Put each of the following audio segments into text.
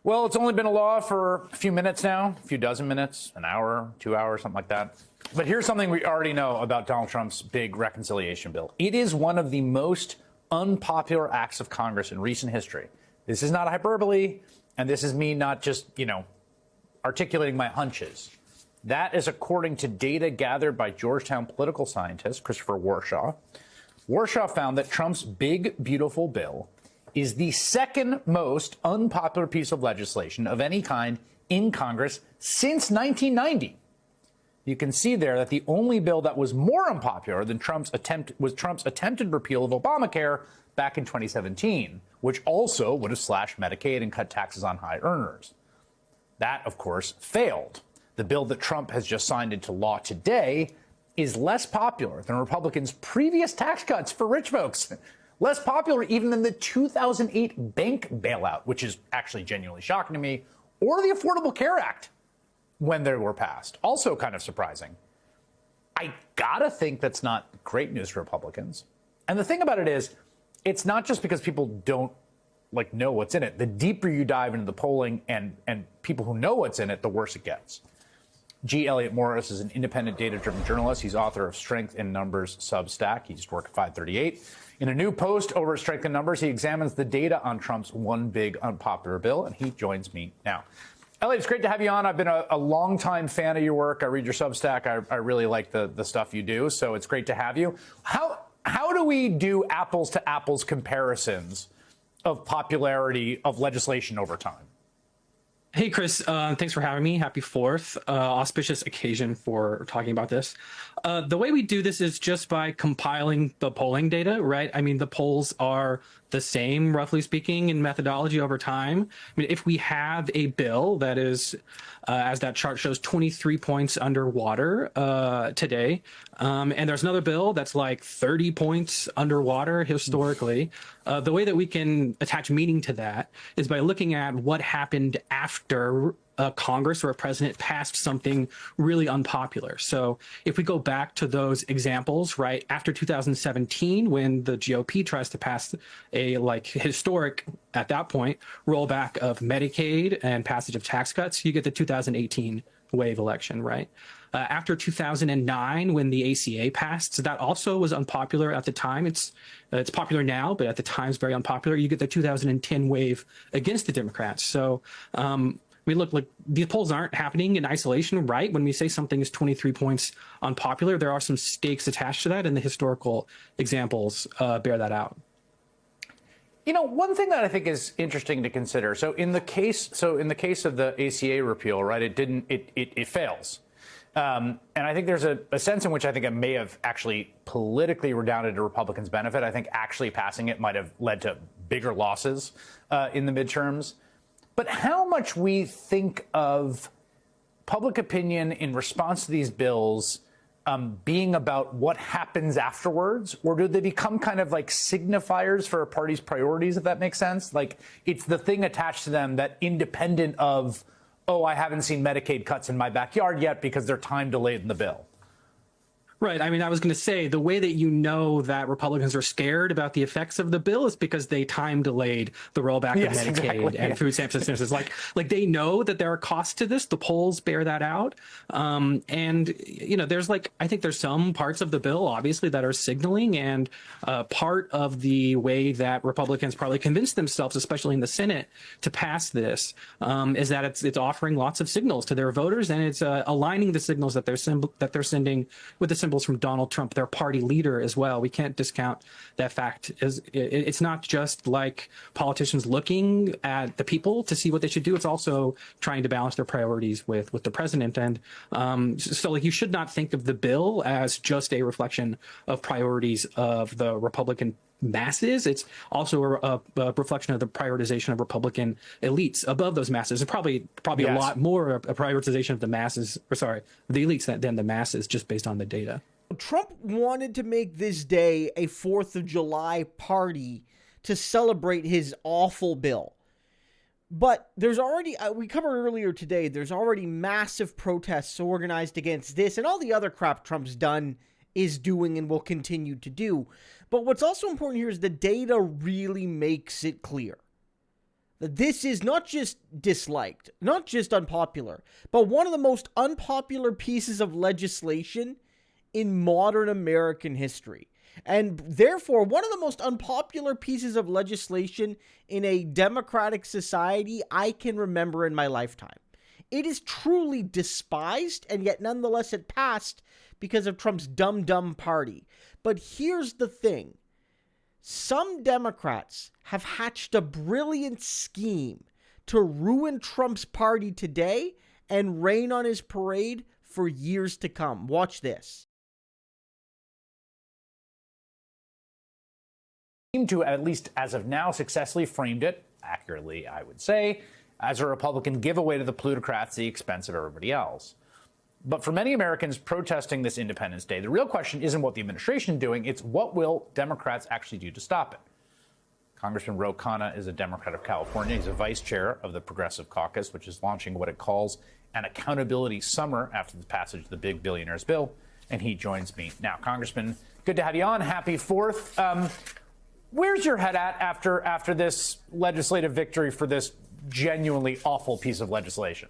Well, it's only been a law for a few minutes now, a few dozen minutes, an hour, 2 hours, something like that. But here's something we already know about Donald Trump's big reconciliation bill. It is one of the most unpopular acts of Congress in recent history. This is not hyperbole, and this is me not just, articulating my hunches. That is according to data gathered by Georgetown political scientist Christopher Warshaw. Warshaw found that Trump's big, beautiful bill is the second most unpopular piece of legislation of any kind in Congress since 1990. You can see there that the only bill that was more unpopular than Trump's attempted repeal of Obamacare back in 2017, which also would have slashed Medicaid and cut taxes on high earners. That, of course, failed. The bill that Trump has just signed into law today is less popular than Republicans' previous tax cuts for rich folks. Less popular even than the 2008 bank bailout, which is actually genuinely shocking to me, or the Affordable Care Act when they were passed. Also kind of surprising. I gotta think that's not great news for Republicans. And the thing about it is, it's not just because people don't know what's in it. The deeper you dive into the polling and people who know what's in it, the worse it gets. G. Elliott Morris is an independent data-driven journalist. He's author of Strength in Numbers Substack. He used to work at 538. In a new post over at Strength in Numbers, he examines the data on Trump's one big unpopular bill, and he joins me now. Elliott, it's great to have you on. I've been a longtime fan of your work. I read your Substack. I really like the stuff you do, so it's great to have you. How do we do apples to apples comparisons of popularity of legislation over time? Hey, Chris, thanks for having me. Happy 4th. Auspicious occasion for talking about this. The way we do this is just by compiling the polling data, right? I mean, the polls are the same, roughly speaking, in methodology over time. I mean, if we have a bill that is, as that chart shows, 23 points underwater today, and there's another bill that's like 30 points underwater historically, the way that we can attach meaning to that is by looking at what happened after Congress or a president passed something really unpopular. So if we go back to those examples, right, after 2017, when the GOP tries to pass a historic, at that point, rollback of Medicaid and passage of tax cuts, you get the 2018 wave election, right? After 2009, when the ACA passed, so that also was unpopular at the time. It's popular now, but at the time it's very unpopular. You get the 2010 wave against the Democrats. So look, these polls aren't happening in isolation, right? When we say something is 23 points unpopular, there are some stakes attached to that, and the historical examples bear that out. One thing that I think is interesting to consider. So in the case of the ACA repeal, right, it fails. And I think there's a sense in which I think it may have actually politically redounded to Republicans' benefit. I think actually passing it might have led to bigger losses in the midterms. But how much we think of public opinion in response to these bills being about what happens afterwards, or do they become kind of like signifiers for a party's priorities, if that makes sense? Like it's the thing attached to them that independent of, oh, I haven't seen Medicaid cuts in my backyard yet because they're time delayed in the bill. Right. I mean, I was going to say the way that you know that Republicans are scared about the effects of the bill is because they time delayed the rollback of Medicaid and food stamps and stimulus. Like they know that there are costs to this. The polls bear that out. And, there's I think there's some parts of the bill, obviously, that are signaling. And part of the way that Republicans probably convinced themselves, especially in the Senate, to pass this is that it's offering lots of signals to their voters, and it's aligning the signals that they're sending with the symbols from Donald Trump, their party leader, as well. We can't discount that fact. It's not just like politicians looking at the people to see what they should do. It's also trying to balance their priorities with the president. And so you should not think of the bill as just a reflection of priorities of the Republican masses. It's also a reflection of the prioritization of Republican elites above those masses, and probably yes, a lot more a prioritization of the masses, the elites than the masses, just based on the data. Trump wanted to make this day a 4th of July party to celebrate his awful bill. But there's already, we covered earlier today, there's already massive protests organized against this and all the other crap Trump's done, is doing, and will continue to do. But what's also important here is the data really makes it clear. that this is not just disliked, not just unpopular, but one of the most unpopular pieces of legislation in modern American history. And therefore, one of the most unpopular pieces of legislation in a democratic society I can remember in my lifetime. It is truly despised, and yet nonetheless it passed because of Trump's dumb party. But here's the thing. Some Democrats have hatched a brilliant scheme to ruin Trump's party today and rain on his parade for years to come. Watch this. Seem to, at least as of now, successfully framed it, accurately, I would say, as a Republican giveaway to the plutocrats at the expense of everybody else. But for many Americans protesting this Independence Day, the real question isn't what the administration is doing, it's what will Democrats actually do to stop it. Congressman Ro Khanna is a Democrat of California. He's a vice chair of the Progressive Caucus, which is launching what it calls an accountability summer after the passage of the big billionaires bill. And he joins me now. Congressman, good to have you on. Happy 4th. Where's your head at after this legislative victory for this genuinely awful piece of legislation?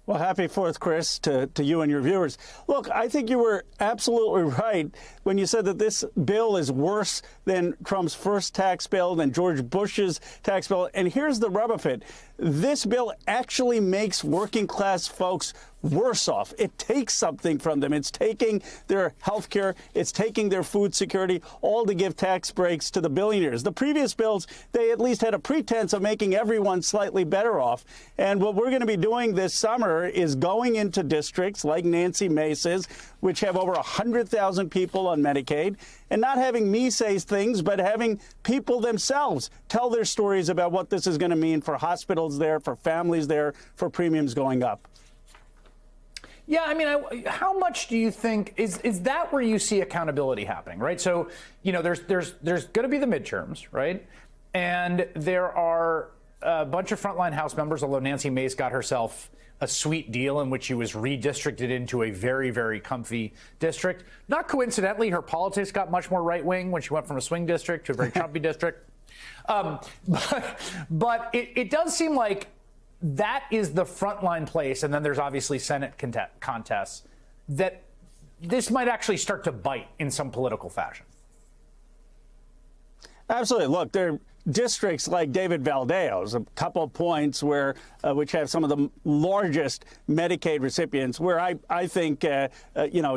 Well, happy 4th, Chris, to you and your viewers. Look, I think you were absolutely right when you said that this bill is worse than Trump's first tax bill, than George Bush's tax bill. And here's the rub of it. This bill actually makes working class folks worse off. It takes something from them. It's taking their health care. It's taking their food security, all to give tax breaks to the billionaires. The previous bills, they at least had a pretense of making everyone slightly better off. And what we're going to be doing this summer is going into districts like Nancy Mace's, which have over 100,000 people on Medicaid, and not having me say things, but having people themselves tell their stories about what this is going to mean for hospitals there, for families there, for premiums going up. Yeah, I mean, how much do you think is that where you see accountability happening, right? So, you know, there's going to be the midterms, right? And there are a bunch of frontline House members, although Nancy Mace got herself a sweet deal in which she was redistricted into a very, very comfy district. Not coincidentally, her politics got much more right wing when she went from a swing district to a very Trumpy district. But it does seem like that is the frontline place, and then there's obviously Senate contests, that this might actually start to bite in some political fashion. Absolutely. Look, there are districts like David Valdeo's, a couple of points where which have some of the largest Medicaid recipients, where I think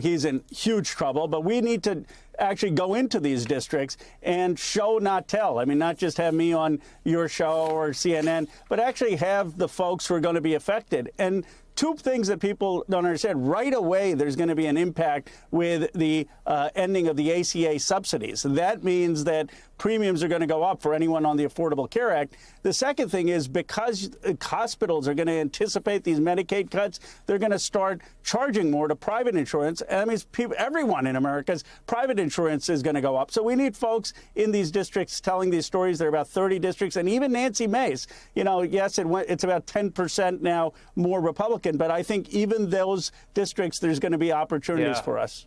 he's in huge trouble. But we need to actually go into these districts and show, not tell. I mean, not just have me on your show or CNN, but actually have the folks who are going to be affected. And two things that people don't understand. Right away, there's going to be an impact with the ending of the ACA subsidies. That means that premiums are going to go up for anyone on the Affordable Care Act. The second thing is, because hospitals are going to anticipate these Medicaid cuts, they're going to start charging more to private insurance. And that means everyone in America's private insurance is going to go up. So we need folks in these districts telling these stories. There are about 30 districts. And even Nancy Mace, yes, it's about 10% now more Republican. But I think even those districts, there's going to be opportunities for us.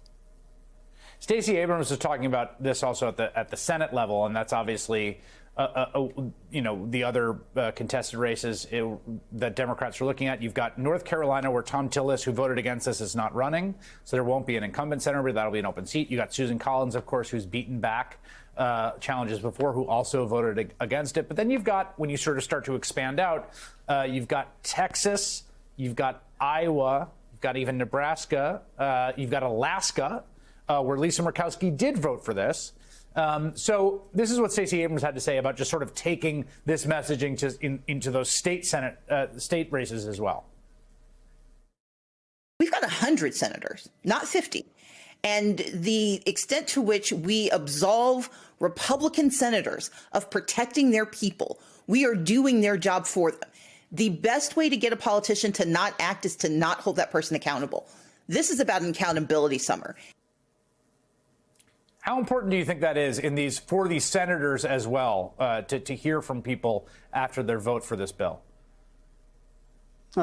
Stacey Abrams was talking about this also at the Senate level, and that's obviously the other contested races that Democrats are looking at. You've got North Carolina, where Tom Tillis, who voted against this, is not running, so there won't be an incumbent senator, but that'll be an open seat. You got Susan Collins, of course, who's beaten back challenges before, who also voted against it. But then you've got, when you sort of start to expand out, you've got Texas, you've got Iowa, you've got even Nebraska, you've got Alaska, where Lisa Murkowski did vote for this. So this is what Stacey Abrams had to say about just sort of taking this messaging into those state races as well. We've got 100 senators, not 50. And the extent to which we absolve Republican senators of protecting their people, we are doing their job for them. The best way to get a politician to not act is to not hold that person accountable. This is about an accountability summer. How important do you think that is for these senators as well, to hear from people after their vote for this bill?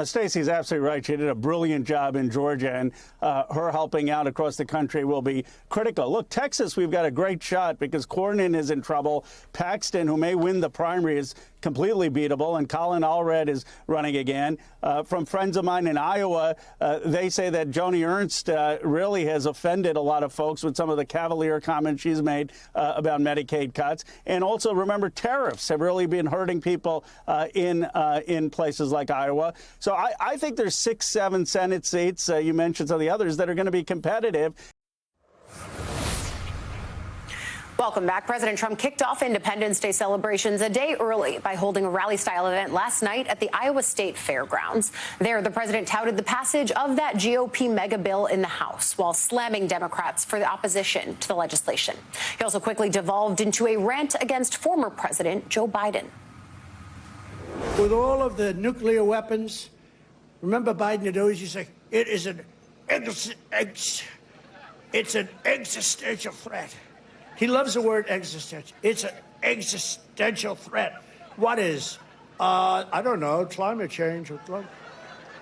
Stacey's absolutely right. She did a brilliant job in Georgia, and her helping out across the country will be critical. Look, Texas, we've got a great shot because Cornyn is in trouble. Paxton, who may win the primary, is completely beatable, and Colin Allred is running again. From friends of mine in Iowa, they say that Joni Ernst really has offended a lot of folks with some of the cavalier comments she's made about Medicaid cuts. And also, remember, tariffs have really been hurting people in places like Iowa. So I think there's 6, 7 Senate seats. You mentioned some of the others that are going to be competitive. Welcome back. President Trump kicked off Independence Day celebrations a day early by holding a rally-style event last night at the Iowa State Fairgrounds. There, the president touted the passage of that GOP mega bill in the House while slamming Democrats for the opposition to the legislation. He also quickly devolved into a rant against former President Joe Biden. With all of the nuclear weapons, remember Biden had always used to say, it's an existential threat. He loves the word existential. It's an existential threat. What is? I don't know, climate change.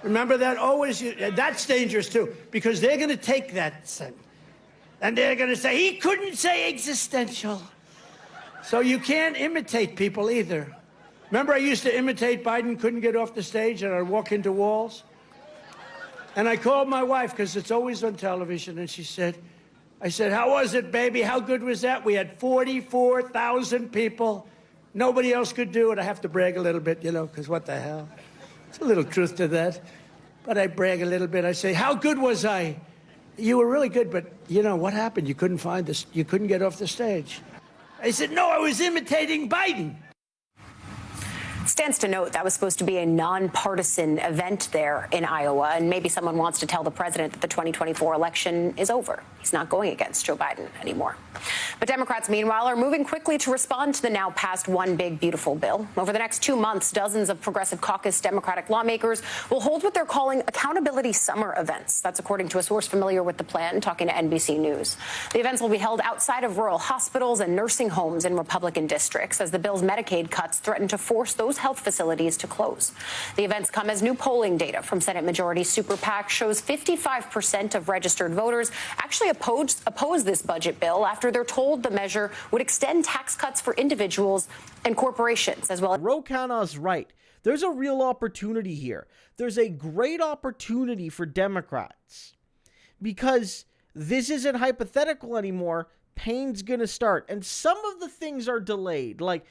Remember that? Always, that's dangerous too, because they're going to take that thing, and they're going to say, he couldn't say existential. So you can't imitate people either. Remember I used to imitate Biden, couldn't get off the stage, and I'd walk into walls? And I called my wife, because it's always on television, and I said, how was it, baby? How good was that? We had 44,000 people. Nobody else could do it. I have to brag a little bit, because what the hell? There's a little truth to that. But I brag a little bit. I say, how good was I? You were really good, but, what happened? You couldn't find this. You couldn't get off the stage. I said, no, I was imitating Biden. Stands to note that was supposed to be a nonpartisan event there in Iowa, and maybe someone wants to tell the president that the 2024 election is over. He's not going against Joe Biden anymore. But Democrats, meanwhile, are moving quickly to respond to the now passed One Big Beautiful Bill. Over the next 2 months, dozens of Progressive Caucus Democratic lawmakers will hold what they're calling accountability summer events. That's according to a source familiar with the plan, talking to NBC News. The events will be held outside of rural hospitals and nursing homes in Republican districts as the bill's Medicaid cuts threaten to force those health facilities to close. The events come as new polling data from Senate Majority Super PAC shows 55% of registered voters actually oppose this budget bill after they're told the measure would extend tax cuts for individuals and corporations as well. Ro Khanna's right. There's a real opportunity here. There's a great opportunity for Democrats because this isn't hypothetical anymore. Pain's going to start. And some of the things are delayed, like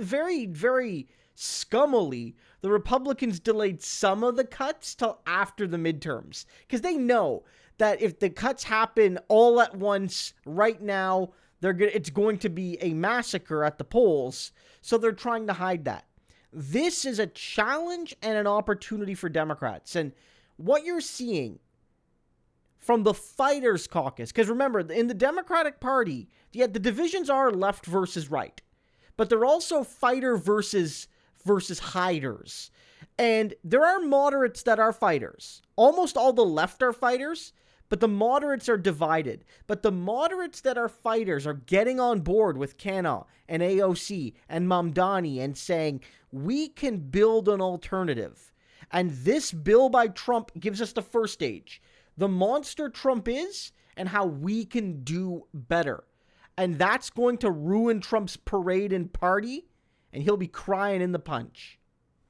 very, very scummily, the Republicans delayed some of the cuts till after the midterms because they know that if the cuts happen all at once right now, it's going to be a massacre at the polls. So they're trying to hide that. This is a challenge and an opportunity for Democrats. And what you're seeing from the Fighters Caucus, because remember, in the Democratic Party, the divisions are left versus right, but they're also fighter versus hiders. And there are moderates that are fighters. Almost all the left are fighters, but the moderates are divided. But the moderates that are fighters are getting on board with Khanna and AOC and Mamdani and saying, we can build an alternative. And this bill by Trump gives us the first stage. The monster Trump is and how we can do better. And that's going to ruin Trump's parade and party, and he'll be crying in the punch.